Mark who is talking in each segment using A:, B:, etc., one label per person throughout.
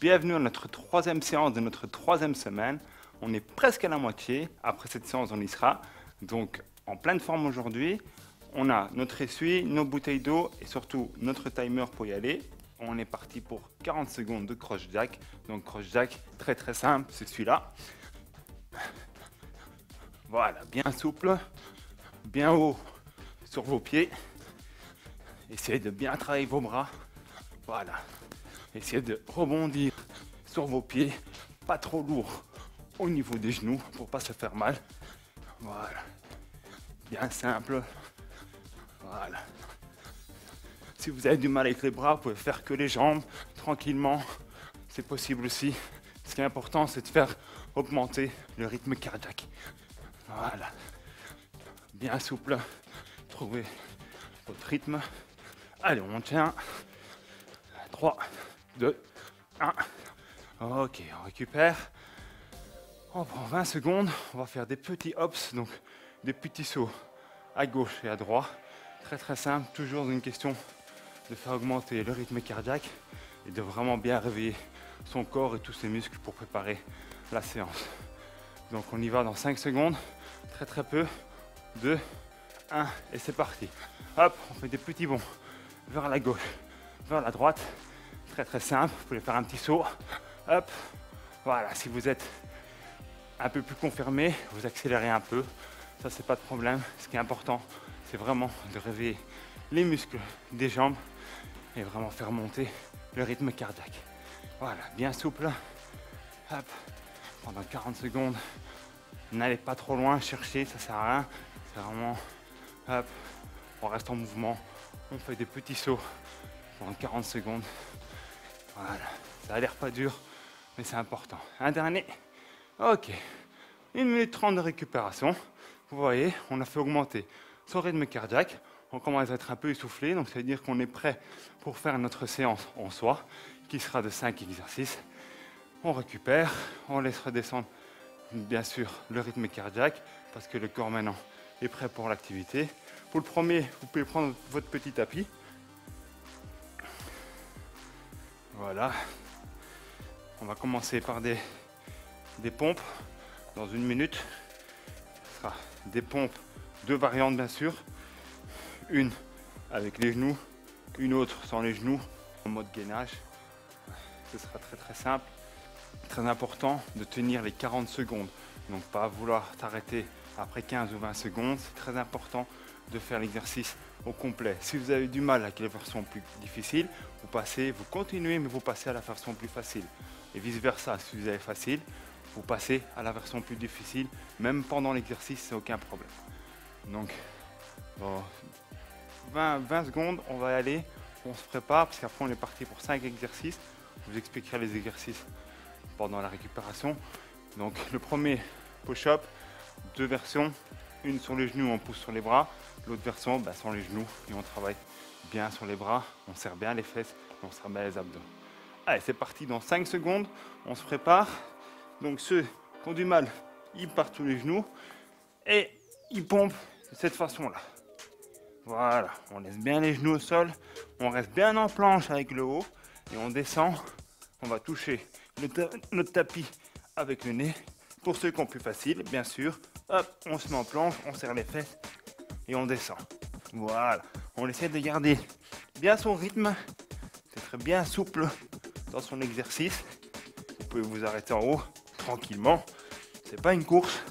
A: Bienvenue à notre troisième séance de notre troisième semaine. On est presque à la moitié. Après cette séance, on y sera. Donc, en pleine forme aujourd'hui. On a notre essuie, nos bouteilles d'eau et surtout notre timer pour y aller. On est parti pour 40 secondes de cross jack. Donc, cross jack, très très simple, c'est celui-là. Voilà, bien souple, bien haut sur vos pieds. Essayez de bien travailler vos bras. Voilà. Essayez de rebondir sur vos pieds, pas trop lourd au niveau des genoux pour pas se faire mal. Voilà. Bien simple. Voilà. Si vous avez du mal avec les bras, vous pouvez faire que les jambes tranquillement. C'est possible aussi. Ce qui est important, c'est de faire augmenter le rythme cardiaque. Voilà. Bien souple. Trouvez votre rythme. Allez, on tient. 3, 2, 1. Ok, on récupère. On prend 20 secondes. On va faire des petits hops, donc des petits sauts à gauche et à droite. Très très simple, toujours une question de faire augmenter le rythme cardiaque et de vraiment bien réveiller son corps et tous ses muscles pour préparer la séance. Donc on y va dans 5 secondes, très très peu. 2, 1 et c'est parti. Hop, on fait des petits bonds vers la gauche, vers la droite. Très très simple, vous pouvez faire un petit saut. Hop, voilà, si vous êtes un peu plus confirmé, vous accélérez un peu. Ça, c'est pas de problème. Ce qui est important, c'est vraiment de réveiller les muscles des jambes et vraiment faire monter le rythme cardiaque. Voilà, bien souple. Hop, pendant 40 secondes. N'allez pas trop loin, chercher, ça sert à rien. C'est vraiment, hop, on reste en mouvement. On fait des petits sauts pendant 40 secondes. Voilà, ça a l'air pas dur, mais c'est important. Un dernier. Ok, 1 minute 30 de récupération. Vous voyez, on a fait augmenter son rythme cardiaque. On commence à être un peu essoufflé, donc ça veut dire qu'on est prêt pour faire notre séance en soi, qui sera de 5 exercices. On récupère, on laisse redescendre bien sûr le rythme cardiaque, parce que le corps maintenant est prêt pour l'activité. Pour le premier, vous pouvez prendre votre petit tapis. Voilà. On va commencer par des pompes dans 1 minute. Ce sera des pompes, 2 variantes bien sûr. Une avec les genoux, une autre sans les genoux, en mode gainage. Ce sera très très simple. Très important de tenir les 40 secondes. Donc pas vouloir t'arrêter après 15 ou 20 secondes. C'est très important de faire l'exercice au complet. Si vous avez du mal avec les versions plus difficiles, vous continuez, mais vous passez à la version plus facile. Et vice versa, si vous avez facile, vous passez à la version plus difficile. Même pendant l'exercice, c'est aucun problème. Donc, dans 20 secondes, on va y aller. On se prépare, parce qu'après on est parti pour 5 exercices. Je vous expliquerai les exercices pendant la récupération. Donc le premier push-up, 2 versions. Une sur les genoux, on pousse sur les bras. L'autre version, sans les genoux. Et on travaille bien sur les bras. On serre bien les fesses. Et on serre bien les abdos. Allez, c'est parti dans 5 secondes. On se prépare. Donc ceux qui ont du mal, ils partent sur les genoux. Et ils pompent de cette façon-là. Voilà, on laisse bien les genoux au sol. On reste bien en planche avec le haut. Et on descend. On va toucher notre tapis avec le nez. Pour ceux qui ont plus facile, bien sûr. Hop, on se met en planche, on serre les fesses et on descend. Voilà, on essaie de garder bien son rythme, d'être bien souple dans son exercice. Vous pouvez vous arrêter en haut tranquillement. C'est pas une course,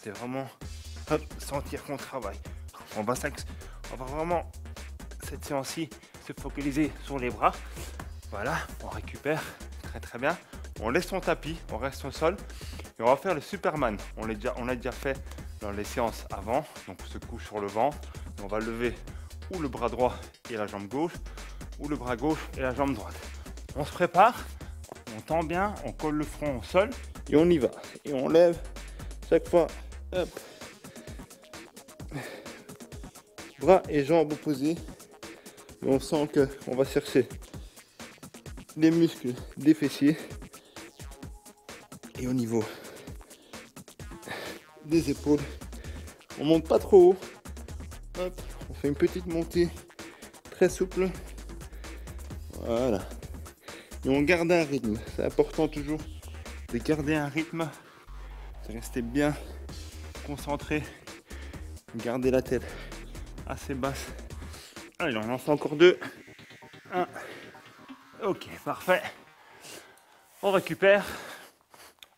A: c'est vraiment sentir qu'on travaille. On va vraiment cette séance-ci se focaliser sur les bras. Voilà, on récupère très très bien. On laisse son tapis, on reste au sol. Et on va faire le Superman. On l'a déjà fait dans les séances avant. Donc on se couche sur le ventre. On va lever ou le bras droit et la jambe gauche, ou le bras gauche et la jambe droite. On se prépare, on tend bien, on colle le front au sol et on y va. Et on lève chaque fois. Hop. Bras et jambes opposés. Et on sent qu'on va chercher les muscles des fessiers. Et au niveau des épaules, on monte pas trop haut. Hop, on fait une petite montée très souple. Voilà. et on garde un rythme. C'est important toujours de garder un rythme, de rester bien concentré, garder la tête assez basse. Allez, on en fait encore 2. 1. Ok, parfait. On récupère.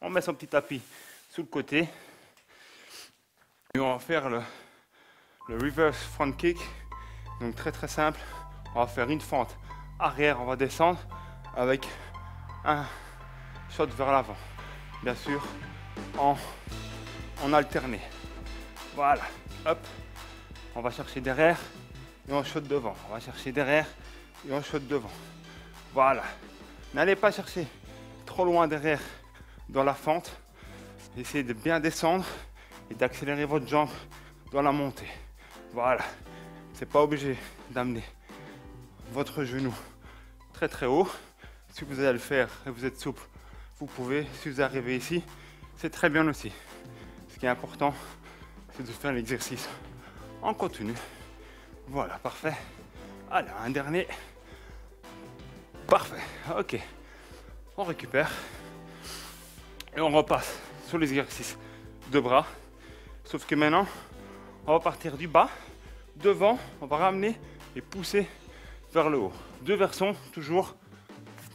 A: On met son petit tapis sous le côté. Et on va faire le reverse front kick. Donc très simple. On va faire une fente arrière, on va descendre avec un shot vers l'avant. Bien sûr, en alterné. Voilà, hop. On va chercher derrière et on shot devant. On va chercher derrière et on shot devant. Voilà. N'allez pas chercher trop loin derrière dans la fente. Essayez de bien descendre et d'accélérer votre jambe dans la montée. Voilà. C'est pas obligé d'amener votre genou très haut. Si vous allez le faire et vous êtes souple, vous pouvez. Si vous arrivez ici, c'est très bien aussi. Ce qui est important, c'est de faire l'exercice en continu. Voilà, parfait. Allez, un dernier. Parfait, ok. On récupère et on repasse sur les exercices de bras. Sauf que maintenant, on va partir du bas, devant, on va ramener et pousser vers le haut. 2 versions, toujours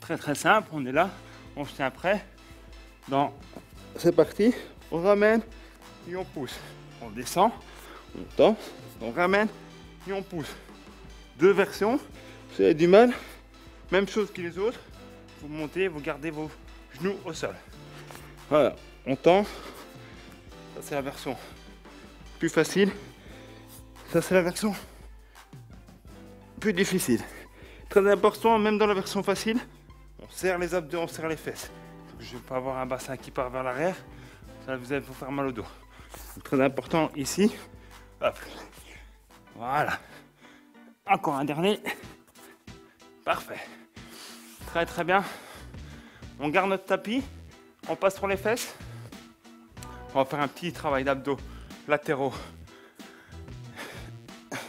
A: très simple. On est là, on se tient prêt. C'est parti, on ramène et on pousse. On descend, on tend, on ramène et on pousse. 2 versions, si vous avez du mal, même chose que les autres. Vous montez, vous gardez vos genoux au sol. Voilà, on tend. Ça c'est la version plus facile. Ça c'est la version plus difficile. Très important, même dans la version facile, on serre les abdos, on serre les fesses. Je ne veux pas avoir un bassin qui part vers l'arrière. Ça vous allez vous faire mal au dos. Très important ici. Hop. Voilà. Encore un dernier. Parfait. Très bien. On garde notre tapis. On passe sur les fesses. On va faire un petit travail d'abdos latéraux.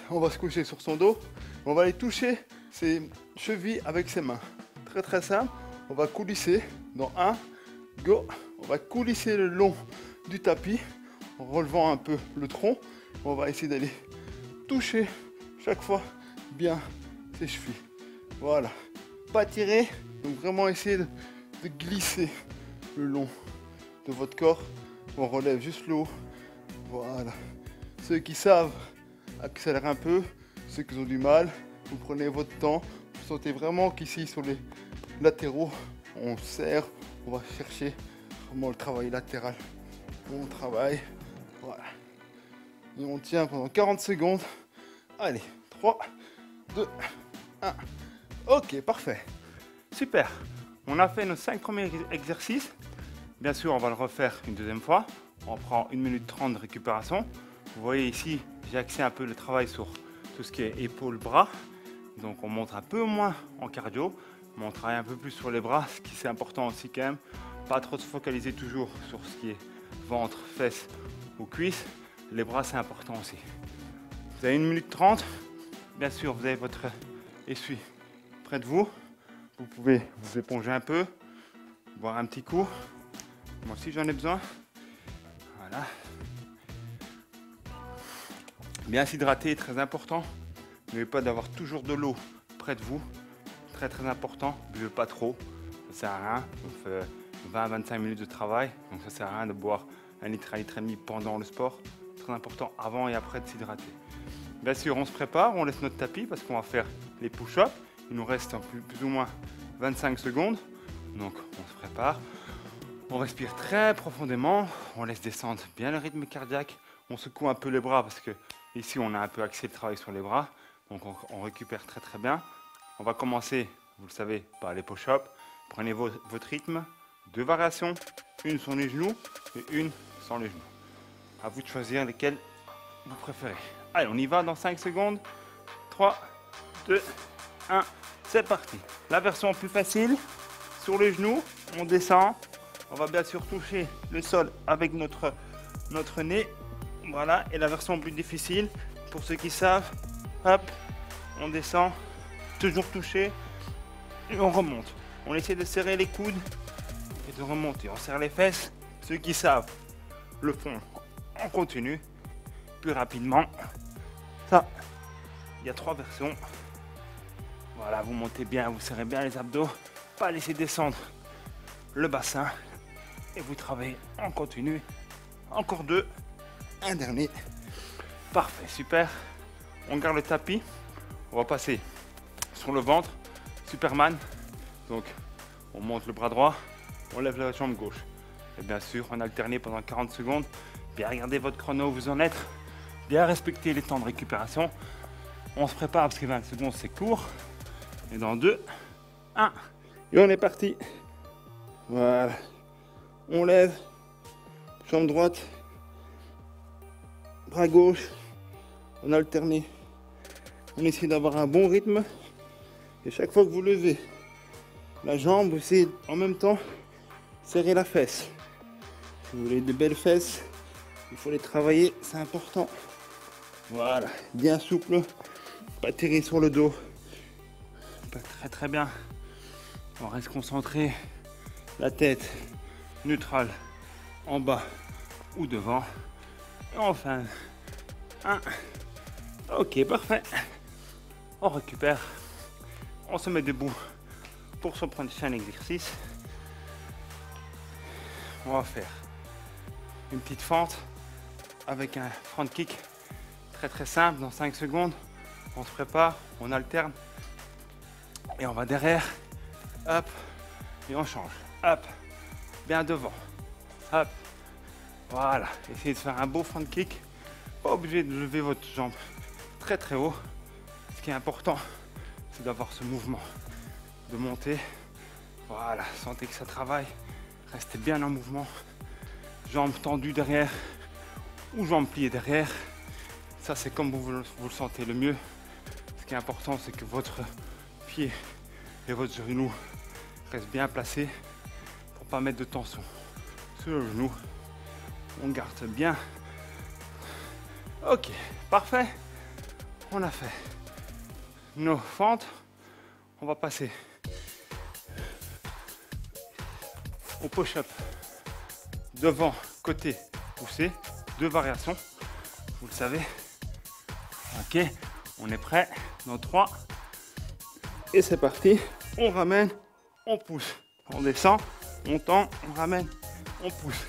A: On va se coucher sur son dos. On va aller toucher ses chevilles avec ses mains. Très simple. On va coulisser dans 1, go. On va coulisser le long du tapis en relevant un peu le tronc. On va essayer d'aller toucher chaque fois bien ses chevilles. Voilà. Pas tirer, donc vraiment essayer de glisser le long de votre corps. On relève juste le haut. Voilà. Ceux qui savent accélérer un peu, ceux qui ont du mal, vous prenez votre temps. Vous sentez vraiment qu'ici sur les latéraux, on serre, on va chercher vraiment le travail latéral. On travaille, voilà. Et on tient pendant 40 secondes. Allez, 3, 2, 1. Ok, parfait. Super. On a fait nos 5 premiers exercices. Bien sûr, on va le refaire une deuxième fois. On prend 1 minute 30 de récupération. Vous voyez ici, j'ai axé un peu le travail sur tout ce qui est épaules, bras. Donc on monte un peu moins en cardio, mais on travaille un peu plus sur les bras, ce qui est important aussi quand même. Pas trop se focaliser toujours sur ce qui est ventre, fesses ou cuisses. Les bras, c'est important aussi. Vous avez 1 minute 30. Bien sûr, vous avez votre essuie près de vous. Vous pouvez vous éponger un peu, boire un petit coup. Moi aussi, j'en ai besoin. Voilà. Bien s'hydrater est très important. N'oubliez pas d'avoir toujours de l'eau près de vous. Très important. Ne buvez pas trop. Ça sert à rien. On fait 20-25 minutes de travail. Donc ça sert à rien de boire 1 litre, 1,5 litre pendant le sport. Très important avant et après de s'hydrater. Bien sûr, on se prépare. On laisse notre tapis parce qu'on va faire les push-ups. Il nous reste plus ou moins 25 secondes. Donc on se prépare. On respire très profondément. On laisse descendre bien le rythme cardiaque. On secoue un peu les bras parce que ici on a un peu axé le travail sur les bras. Donc on récupère très bien. On va commencer, vous le savez, par les push-ups. Prenez votre rythme. 2 variations. Une sur les genoux et une sans les genoux. À vous de choisir lesquelles vous préférez. Allez, on y va dans 5 secondes. 3, 2, 1. C'est parti. La version plus facile. Sur les genoux, on descend. On va bien sûr toucher le sol avec notre nez. Voilà. Et la version plus difficile, pour ceux qui savent, hop, on descend, toujours toucher et on remonte. On essaie de serrer les coudes et de remonter. On serre les fesses. Ceux qui savent le font en continu, plus rapidement. Ça, il y a 3 versions. Voilà, vous montez bien, vous serrez bien les abdos. Pas laisser descendre le bassin. Et vous travaillez en continu. Encore 2. Un dernier. Parfait, super. On garde le tapis. On va passer sur le ventre. Superman. Donc, on monte le bras droit. On lève la jambe gauche. Et bien sûr, on alterne pendant 40 secondes. Bien regardez votre chrono où vous en êtes. Bien respecter les temps de récupération. On se prépare parce que 20 secondes, c'est court. Et dans 2, 1. Et on est parti. Voilà. On lève. Jambe droite. Bras gauche. On alterne. On essaie d'avoir un bon rythme. Et chaque fois que vous levez la jambe, vous essayez en même temps serrer la fesse. Si vous voulez de belles fesses, il faut les travailler, c'est important. Voilà, bien souple, pas tirer sur le dos. Pas très bien. On reste concentré. La tête neutrale en bas ou devant. Et enfin, 1. Ok, parfait. On récupère. On se met debout pour ce prochain exercice. On va faire une petite fente avec un front kick très simple dans 5 secondes. On se prépare, on alterne et on va derrière. Hop, et on change. Hop, bien devant. Hop, voilà. Essayez de faire un beau front kick. Pas obligé de lever votre jambe très haut. Ce qui est important, c'est d'avoir ce mouvement, de monter. Voilà, sentez que ça travaille. Restez bien en mouvement. Jambes tendues derrière ou jambes pliées derrière. Ça, c'est comme vous le sentez le mieux. Ce qui est important, c'est que votre pied et votre genou restent bien placés pour pas mettre de tension sur le genou. On garde bien. Ok, parfait. On a fait nos fentes. On va passer au push-up devant, côté, poussé. 2 variations, vous le savez. Ok, on est prêt. Dans 3. Et c'est parti. On ramène, on pousse. On descend, on tend, on ramène, on pousse.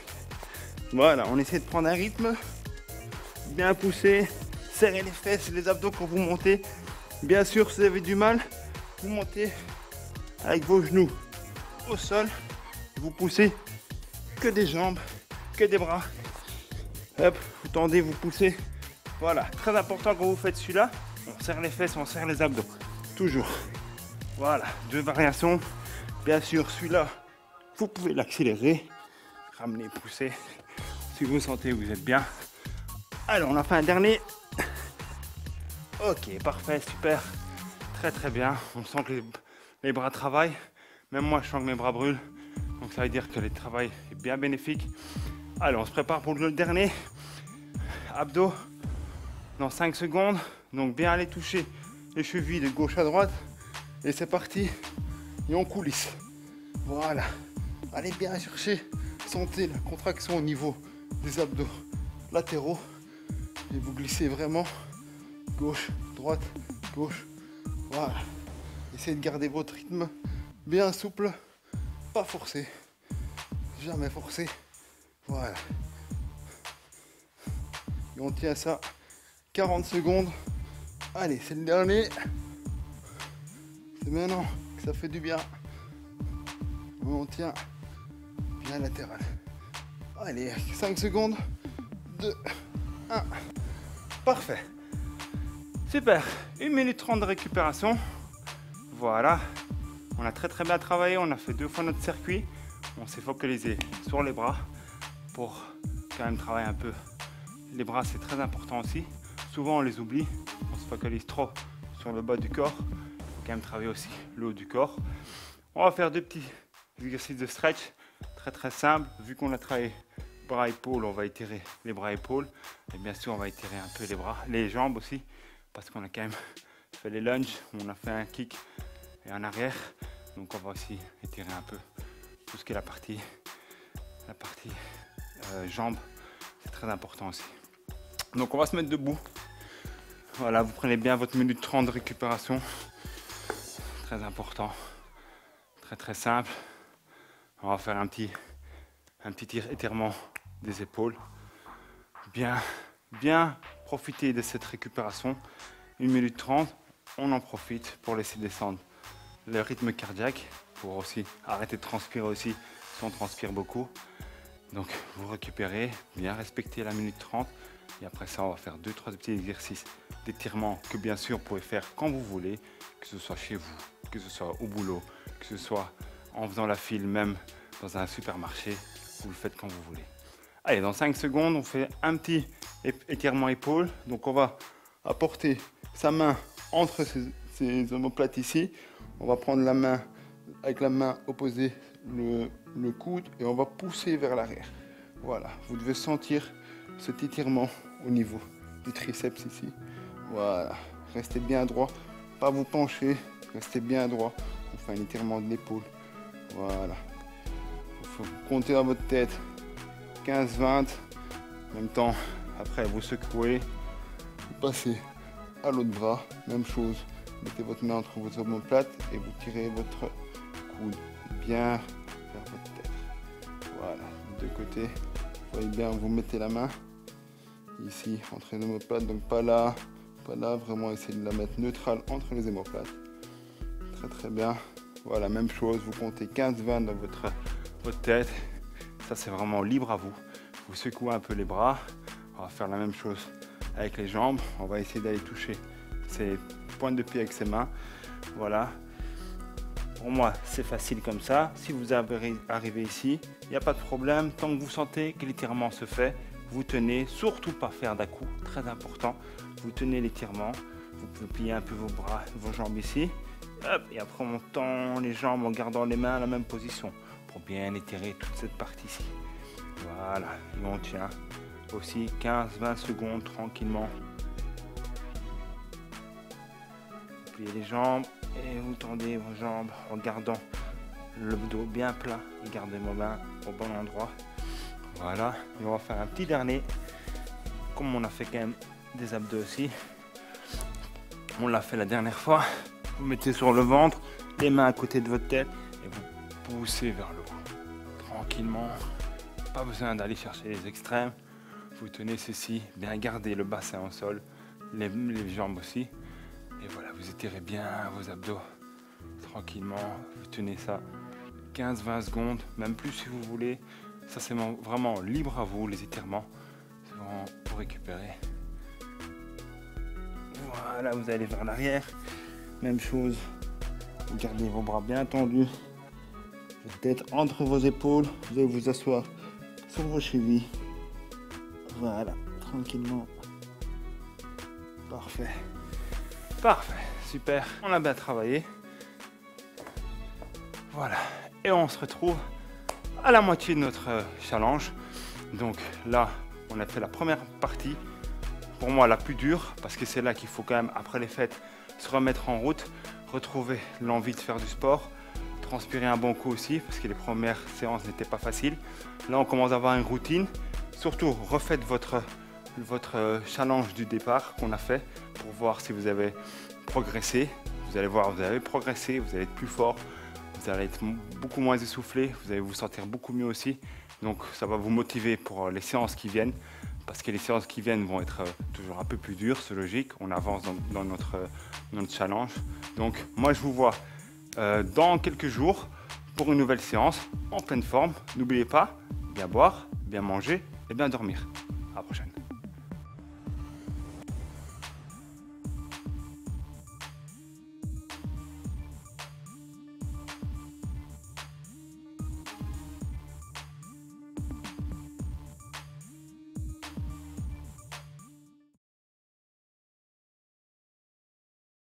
A: Voilà, on essaie de prendre un rythme. Bien pousser, serrer les fesses, les abdos quand vous montez. Bien sûr, si vous avez du mal, vous montez avec vos genoux au sol. Vous poussez que des jambes, que des bras. Hop, vous tendez, vous poussez. Voilà, très important quand vous faites celui-là, on serre les fesses, on serre les abdos. Toujours. Voilà, 2 variations. Bien sûr, celui-là, vous pouvez l'accélérer. Ramener, pousser. Si vous sentez que vous êtes bien. Alors, on a fait un dernier. Ok, parfait, super. Très bien. On sent que les bras travaillent. Même moi, je sens que mes bras brûlent. Donc, ça veut dire que le travail est bien bénéfique. Allez, on se prépare pour le dernier. Abdos dans 5 secondes. Donc, bien aller toucher les chevilles de gauche à droite. Et c'est parti. Et on coulisse. Voilà. Allez bien chercher. Sentez la contraction au niveau des abdos latéraux. Et vous glissez vraiment. Gauche, droite, gauche. Voilà. Essayez de garder votre rythme bien souple. Pas forcé. Jamais forcé. Voilà. Et on tient ça 40 secondes. Allez, c'est le dernier. C'est maintenant que ça fait du bien. On tient bien latéral. Allez, 5 secondes. 2, 1. Parfait. Super. 1 minute 30 de récupération. Voilà. On a très bien travaillé. On a fait 2 fois notre circuit. On s'est focalisé sur les bras pour quand même travailler un peu. Les bras, c'est très important aussi. Souvent, on les oublie. On se focalise trop sur le bas du corps. Il faut quand même travailler aussi le haut du corps. On va faire 2 petits exercices de stretch très simples. Vu qu'on a travaillé bras épaules, on va étirer les bras épaules. Et bien sûr, on va étirer un peu les bras, les jambes aussi. Parce qu'on a quand même fait les lunges. On a fait un kick et en arrière. Donc on va aussi étirer un peu tout ce qui est la partie jambes. C'est très important aussi. Donc on va se mettre debout. Voilà, vous prenez bien votre minute 30 de récupération. Très important. Très simple. On va faire un petit étirement des épaules. Bien profiter de cette récupération. 1 minute 30, on en profite pour laisser descendre le rythme cardiaque, pour aussi arrêter de transpirer aussi si on transpire beaucoup. Donc vous récupérez, bien respecter la minute 30 et après ça on va faire 2-3 petits exercices d'étirement que bien sûr vous pouvez faire quand vous voulez, que ce soit chez vous, que ce soit au boulot, que ce soit en faisant la file même dans un supermarché, vous le faites quand vous voulez. Allez, dans 5 secondes on fait un petit étirement épaule. Donc on va apporter sa main entre ces omoplates ici. On va prendre la main avec la main opposée le coude et on va pousser vers l'arrière. Voilà, vous devez sentir cet étirement au niveau du triceps ici. Voilà, restez bien droit, pas vous pencher, restez bien droit. On fait un étirement de l'épaule. Voilà, il faut compter à votre tête 15-20. En même temps, après vous secouez, vous passez à l'autre bras, même chose. Mettez votre main entre vos omoplates et vous tirez votre coude bien vers votre tête. Voilà, de côté, vous voyez bien, vous mettez la main ici entre les omoplates, donc pas là, vraiment essayez de la mettre neutrale entre les omoplates. Très bien. Voilà, même chose, vous comptez 15-20 dans votre tête. Ça c'est vraiment libre à vous. Vous secouez un peu les bras. On va faire la même chose avec les jambes. On va essayer d'aller toucher ces pointes de pied avec ses mains. Voilà. Pour moi, c'est facile comme ça. Si vous arrivez ici, il n'y a pas de problème. Tant que vous sentez que l'étirement se fait, vous tenez. Surtout pas faire d'à-coups, très important. Vous tenez l'étirement. Vous pouvez plier un peu vos bras, vos jambes ici. Hop, et après on tend les jambes en gardant les mains à la même position pour bien étirer toute cette partie-ci. Voilà, et on tient aussi 15-20 secondes tranquillement. Vous pliez les jambes et vous tendez vos jambes en gardant le dos bien plat et gardez vos mains au bon endroit. Voilà, et on va faire un petit dernier. Comme on a fait quand même des abdos aussi, on l'a fait la dernière fois. Vous mettez sur le ventre, les mains à côté de votre tête et vous poussez vers le haut. Tranquillement, pas besoin d'aller chercher les extrêmes. Vous tenez ceci, bien garder le bassin au sol, les jambes aussi. Et voilà, vous étirez bien vos abdos. Tranquillement, vous tenez ça 15-20 secondes, même plus si vous voulez. Ça c'est vraiment libre à vous, les étirements. C'est vraiment pour récupérer. Voilà, vous allez vers l'arrière. Même chose, vous gardez vos bras bien tendus, votre tête entre vos épaules, vous allez vous asseoir sur vos chevilles. Voilà, tranquillement. Parfait. Super. On a bien travaillé. Voilà, et on se retrouve à la moitié de notre challenge. Donc là, on a fait la première partie, pour moi la plus dure, parce que c'est là qu'il faut quand même, après les fêtes, se remettre en route, retrouver l'envie de faire du sport, transpirer un bon coup aussi, parce que les premières séances n'étaient pas faciles. Là, on commence à avoir une routine. Surtout, refaites votre challenge du départ qu'on a fait pour voir si vous avez progressé. Vous allez voir, vous avez progressé, vous allez être plus fort, vous allez être beaucoup moins essoufflé, vous allez vous sentir beaucoup mieux aussi. Donc, ça va vous motiver pour les séances qui viennent. Parce que les séances qui viennent vont être toujours un peu plus dures, c'est logique. On avance dans notre challenge. Donc moi je vous vois dans quelques jours pour une nouvelle séance en pleine forme. N'oubliez pas, bien boire, bien manger et bien dormir. À la prochaine.